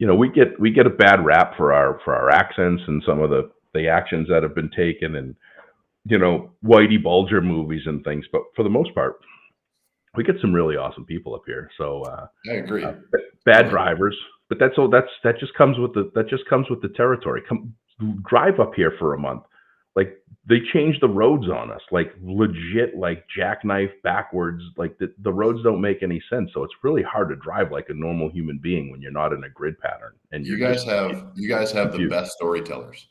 we get a bad rap for our accents and some of the actions that have been taken, and Whitey Bulger movies and things. But for the most part, we get some really awesome people up here. So I agree. bad Really. drivers, but that just comes with the territory. Come drive up here for a month. Like they change the roads on us, like legit, like jackknife backwards. Like the roads don't make any sense. So it's really hard to drive like a normal human being when you're not in a grid pattern and You you're just guys have the confused. best storytellers.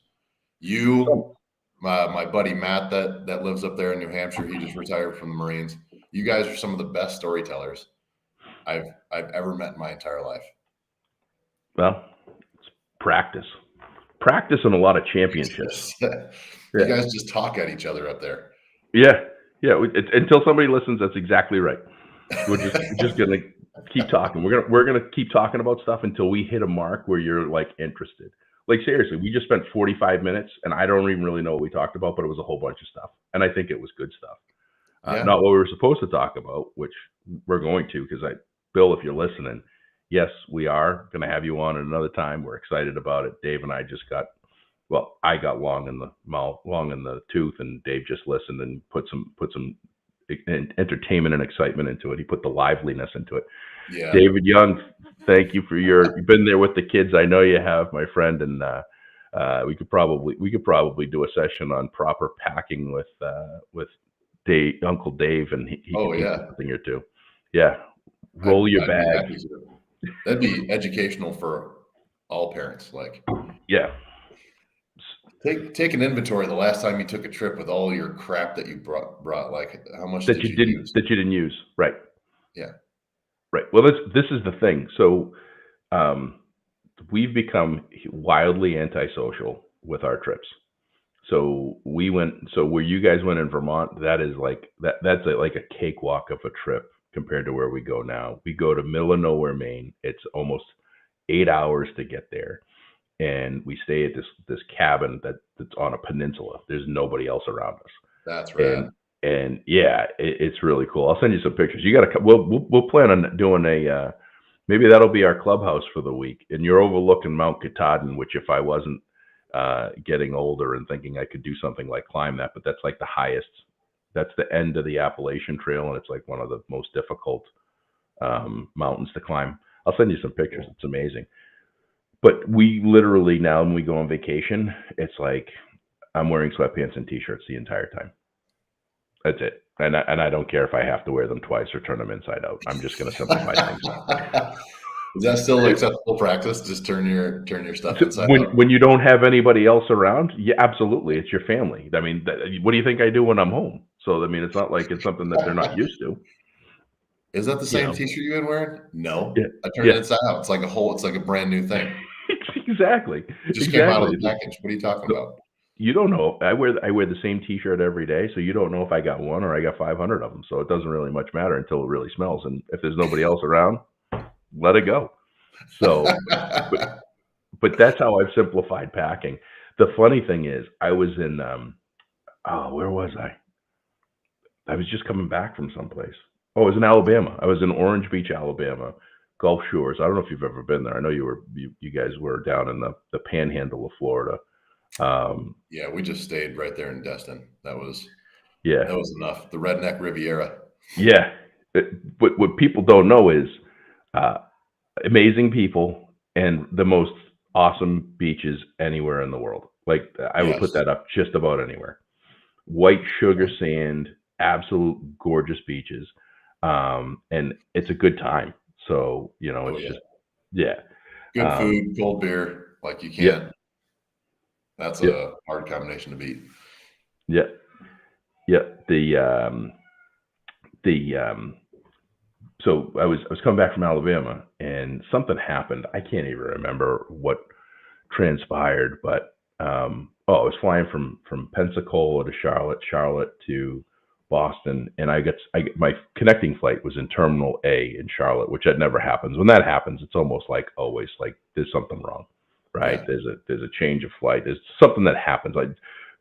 You, So, my buddy Matt that lives up there in New Hampshire, he just retired from the Marines. You guys are some of the best storytellers I've ever met in my entire life. well, it's practice and a lot of championships. You Yeah. guys just talk at each other up there. Yeah. Yeah. Until somebody listens, that's exactly right. We're just gonna keep talking. We're gonna keep talking about stuff until we hit a mark where you're like interested. Like seriously, we just spent 45 minutes, and I don't even really know what we talked about, but it was a whole bunch of stuff, and I think it was good stuff. Yeah. Not what we were supposed to talk about, which we're going to, because Bill, if you're listening, yes, we are going to have you on at another time. We're excited about it. Dave and I just I got long in the tooth, and Dave just listened and put some entertainment and excitement into it. He put the liveliness into it. Yeah. David Young, thank you you've been there with the kids. I know you have, my friend, and we could probably do a session on proper packing with Dave, Uncle Dave, and he can teach you something or two. Yeah, roll your bag. That'd be educational for all parents. Like, yeah, take an inventory. The last time you took a trip with all your crap that you brought, like how much that you didn't use, right? Yeah, right. Well, this is the thing. So, we've become wildly antisocial with our trips. So where you guys went in Vermont, that is that's like a cakewalk of a trip compared to where we go now. We go to middle of nowhere, Maine. It's almost 8 hours to get there, and we stay at this cabin that's on a peninsula. There's nobody else around us. That's right. And yeah, it's really cool. I'll send you some pictures. You got to. We'll plan on doing a. Maybe that'll be our clubhouse for the week. And you're overlooking Mount Katahdin, which if I wasn't getting older and thinking I could do something like climb that, but that's like the highest. That's the end of the Appalachian Trail, and it's like one of the most difficult mountains to climb. I'll send you some pictures. It's amazing. But we literally now, when we go on vacation, it's like I'm wearing sweatpants and t-shirts the entire time. That's it. And I don't care if I have to wear them twice or turn them inside out. I'm just going to simplify things. Is that still acceptable practice? Just turn your stuff inside out? When you don't have anybody else around, yeah, absolutely. It's your family. I mean, what do you think I do when I'm home? So, I mean, it's not like it's something that they're not used to. Is that the same t-shirt you've been wearing? No. Yeah. I turned it inside out. It's like a brand new thing. Exactly. It just came out of the package. What are you talking about? You don't know. I wear the same t-shirt every day, so you don't know if I got one or I got 500 of them. So it doesn't really much matter until it really smells. And if there's nobody else around, let it go. So, but that's how I've simplified packing. The funny thing is, I was in, where was I? I was just coming back from someplace. Oh, I was in Alabama. I was in Orange Beach, Alabama, Gulf Shores. I don't know if you've ever been there. I know you guys were down in the panhandle of Florida. Yeah, we just stayed right there in Destin. That was enough. The Redneck Riviera. Yeah. But what people don't know is amazing people and the most awesome beaches anywhere in the world. Like I would put that up just about anywhere. White sugar sand, absolute gorgeous beaches. And it's a good time. So, just good food, cold beer, like you can't. Yeah. That's a hard combination to beat. Yeah. Yeah. So I was coming back from Alabama, and something happened. I can't even remember what transpired, but I was flying from Pensacola to Charlotte to Boston, and my connecting flight was in Terminal A in Charlotte, which that never happens. When that happens, it's almost like always like there's something wrong, right? Yeah. There's a change of flight. There's something that happens. Like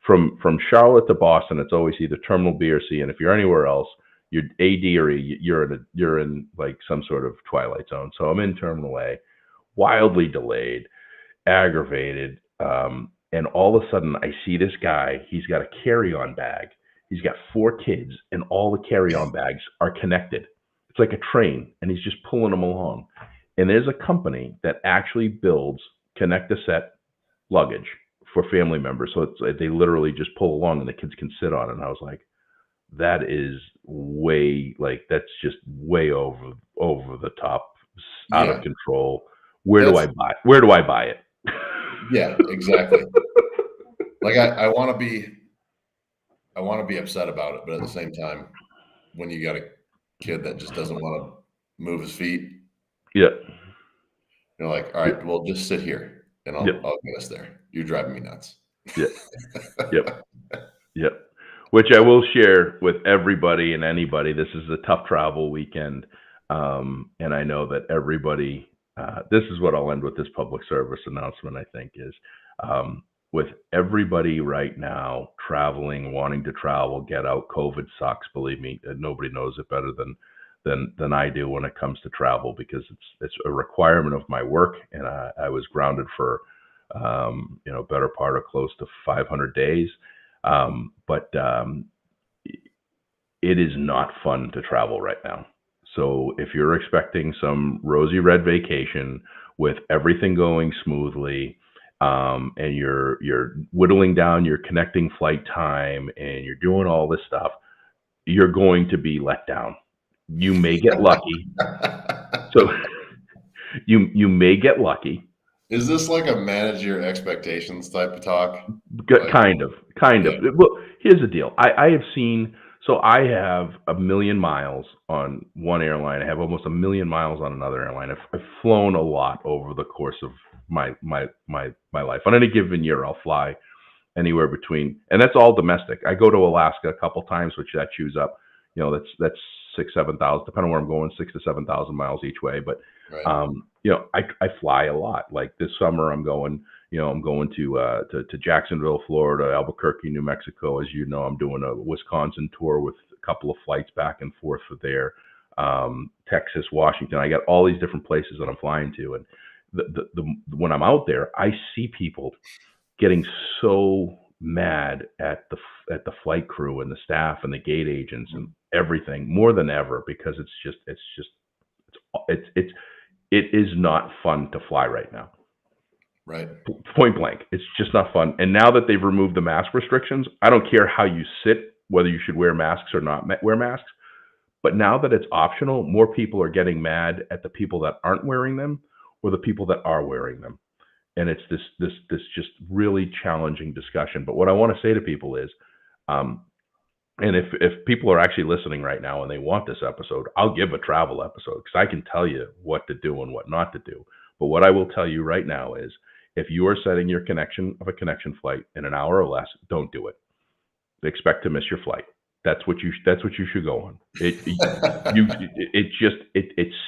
from Charlotte to Boston, it's always either Terminal B or C, and if you're anywhere else, you're AD or E, you're in like some sort of twilight zone. So I'm in Terminal A, wildly delayed, aggravated, and all of a sudden I see this guy. He's got a carry-on bag. He's got 4 kids, and all the carry-on bags are connected. It's like a train, and he's just pulling them along. And there's a company that actually builds connect-a-set luggage for family members. So it's like they literally just pull along, and the kids can sit on it. And I was like, that is that's just way over the top, out of control. Where do I buy it? Yeah, exactly. Like I want to be upset about it, but at the same time, when you got a kid that just doesn't want to move his feet, you're like, all right, well, just sit here and I'll get us there. You're driving me nuts. Yep. which I will share with everybody and anybody. This is a tough travel weekend, and I know that everybody. This is what I'll end with this public service announcement. I think is with everybody right now traveling, wanting to travel, get out. COVID sucks. Believe me, nobody knows it better than I do when it comes to travel, because it's a requirement of my work, and I was grounded for better part of close to 500 days. But it is not fun to travel right now. So if you're expecting some rosy red vacation with everything going smoothly, and you're whittling down your connecting flight time and you're doing all this stuff, you're going to be let down. You may get lucky. So you may get lucky. Is this like a manage your expectations type of talk? Kind of. Well, here's the deal. I have seen. So I have 1 million miles on one airline. I have almost 1 million miles on another airline. I've flown a lot over the course of my life. On any given year, I'll fly anywhere between, and that's all domestic. I go to Alaska a couple times, which that chews up. That's 6,000-7,000, depending on where I'm going, 6,000 to 7,000 miles each way. But right. I fly a lot. Like this summer, I'm going to Jacksonville, Florida, Albuquerque, New Mexico. As you know, I'm doing a Wisconsin tour with a couple of flights back and forth for there. Texas, Washington. I got all these different places that I'm flying to, and when I'm out there, I see people getting so mad at the flight crew and the staff and the gate agents and everything more than ever, because it is not fun to fly right now. Right. Point blank. It's just not fun. And now that they've removed the mask restrictions, I don't care how you sit, whether you should wear masks or not wear masks. But now that it's optional, more people are getting mad at the people that aren't wearing them or the people that are wearing them. And it's this just really challenging discussion. But what I want to say to people is, and if people are actually listening right now and they want this episode, I'll give a travel episode, because I can tell you what to do and what not to do. But what I will tell you right now is, if you are setting your connection flight in an hour or less, don't do it. Expect to miss your flight. That's what you should go on. It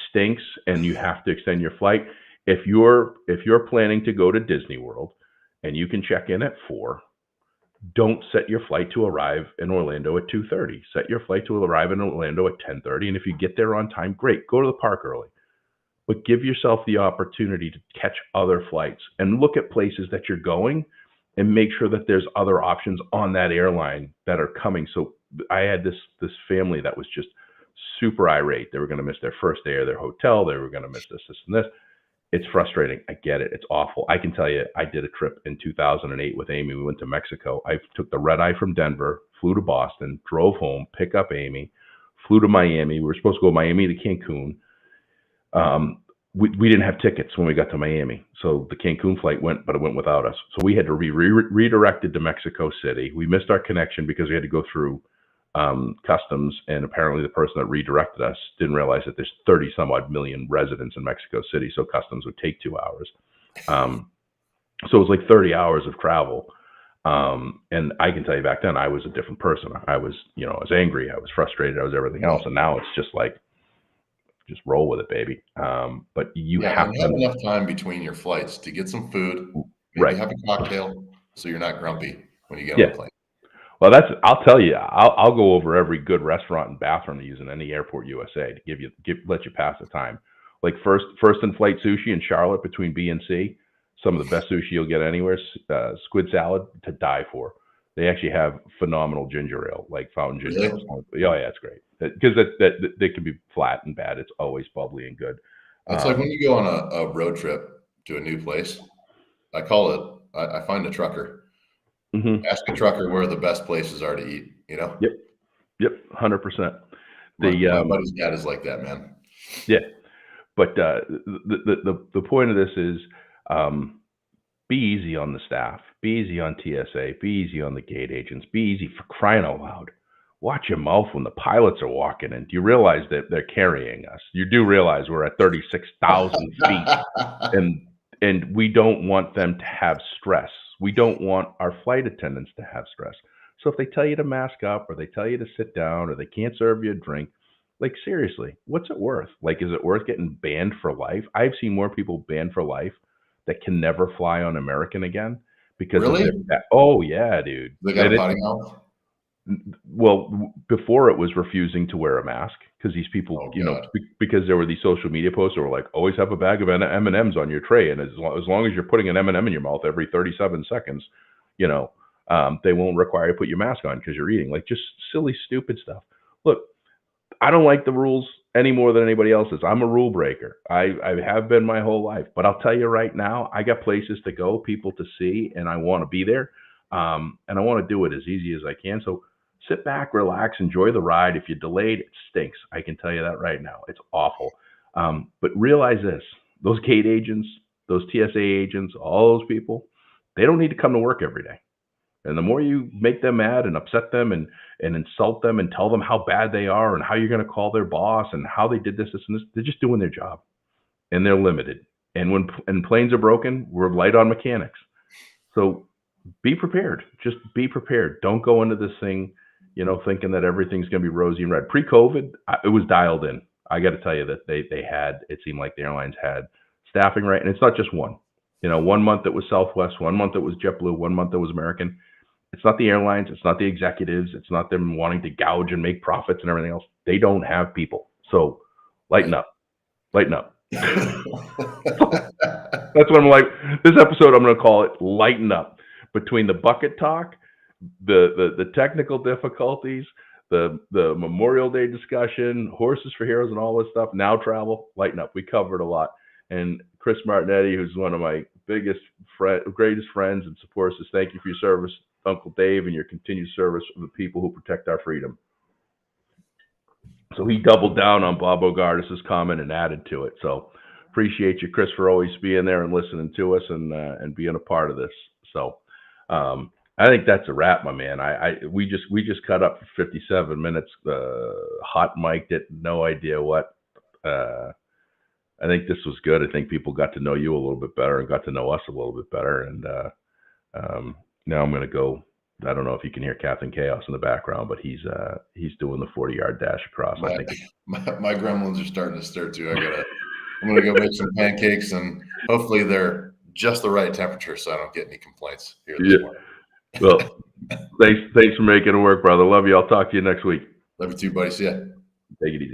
stinks, and you have to extend your flight. If you're planning to go to Disney World and you can check in at 4, don't set your flight to arrive in Orlando at 2:30. Set your flight to arrive in Orlando at 10:30, and if you get there on time, great. Go to the park early. But give yourself the opportunity to catch other flights and look at places that you're going, and make sure that there's other options on that airline that are coming. So I had this family that was just super irate. They were going to miss their first day of their hotel. They were going to miss this, and this. It's frustrating. I get it. It's awful. I can tell you, I did a trip in 2008 with Amy. We went to Mexico. I took the red eye from Denver, flew to Boston, drove home, pick up Amy, flew to Miami. We were supposed to go Miami to Cancun. We didn't have tickets when we got to Miami, so the Cancun flight went, but it went without us. So we had to be redirected to Mexico City. We missed our connection because we had to go through customs, and apparently the person that redirected us didn't realize that there's 30 some odd million residents in Mexico City, so customs would take 2 hours. So it was like 30 hours of travel. And I can tell you, back then I was a different person. I was angry, I was frustrated, I was everything else. And now it's just like, just roll with it, baby. But you have to have enough time between your flights to get some food, maybe have a cocktail, so you're not grumpy when you get on the plane. Well, I'll tell you, I'll go over every good restaurant and bathroom to use in any airport USA to let you pass the time. Like first in flight sushi in Charlotte between B and C, some of the best sushi you'll get anywhere. Squid salad to die for. They actually have phenomenal ginger ale, like fountain ginger ale. Oh yeah, it's great, because that can be flat and bad. It's always bubbly and good. It's like when you go on a road trip to a new place. I call it. I find a trucker. Mm-hmm. Ask a trucker where the best places are to eat. Yep, 100%. My buddy's dad is like that, man. Yeah, but the point of this is, be easy on the staff, be easy on TSA, be easy on the gate agents, be easy, for crying out loud. Watch your mouth when the pilots are walking in. Do you realize that they're carrying us? You do realize we're at 36,000 feet, and we don't want them to have stress. We don't want our flight attendants to have stress. So if they tell you to mask up or they tell you to sit down or they can't serve you a drink, like seriously, what's it worth? Like, is it worth getting banned for life? I've seen more people banned for life that can never fly on American again because of Really? their. Oh yeah, dude. They got a potty mouth? Well, before it was refusing to wear a mask because these people, Oh, you know, God. because there were these social media posts that were like, always have a bag of M&Ms on your tray, and as long as you're putting an M&M in your mouth every 37 seconds, you know, they won't require you to put your mask on because you're eating. Like, just silly, stupid stuff. Look, I don't like the rules any more than anybody else is. I'm a rule breaker. I have been my whole life. But I'll tell you right now, I got places to go, people to see, and I want to be there. And I want to do it as easy as I can. So sit back, relax, enjoy the ride. If you're delayed, it stinks. I can tell you that right now. It's awful. But realize this, those gate agents, those TSA agents, all those people, they don't need to come to work every day. And the more you make them mad and upset them and insult them and tell them how bad they are and how you're going to call their boss and how they did this, and this, they're just doing their job and they're limited. And when planes are broken, we're light on mechanics. So be prepared. Just be prepared. Don't go into this thing, you know, thinking that everything's going to be rosy and red. Pre-COVID, it was dialed in. I got to tell you that they had, it seemed like the airlines had staffing right. And it's not just one. You know, 1 month it was Southwest, 1 month it was JetBlue, 1 month it was American. It's not the airlines. It's not the executives. It's not them wanting to gouge and make profits and everything else. They don't have people. So lighten up. Lighten up. That's what I'm like. This episode, I'm going to call it Lighten Up. Between the bucket talk, the technical difficulties, the Memorial Day discussion, Horses for Heroes and all this stuff, now travel, lighten up. We covered a lot. And Chris Martinetti, who's one of my greatest friends and supporters, says, thank you for your service, Uncle Dave, and your continued service for the people who protect our freedom. So he doubled down on Bob Bogardus' comment and added to it. So appreciate you, Chris, for always being there and listening to us and being a part of this. So I think that's a wrap, my man. We just cut up for 57 minutes. Hot mic'd it, no idea what. I think this was good. I think people got to know you a little bit better and got to know us a little bit better. And now I'm going to go. I don't know if you can hear Captain Chaos in the background, but he's doing the 40-yard dash across. I think my gremlins are starting to stir too. I'm going to go make some pancakes, and hopefully they're just the right temperature so I don't get any complaints here this morning. Well, thanks for making it work, brother. Love you. I'll talk to you next week. Love you too, buddy. See ya. Take it easy.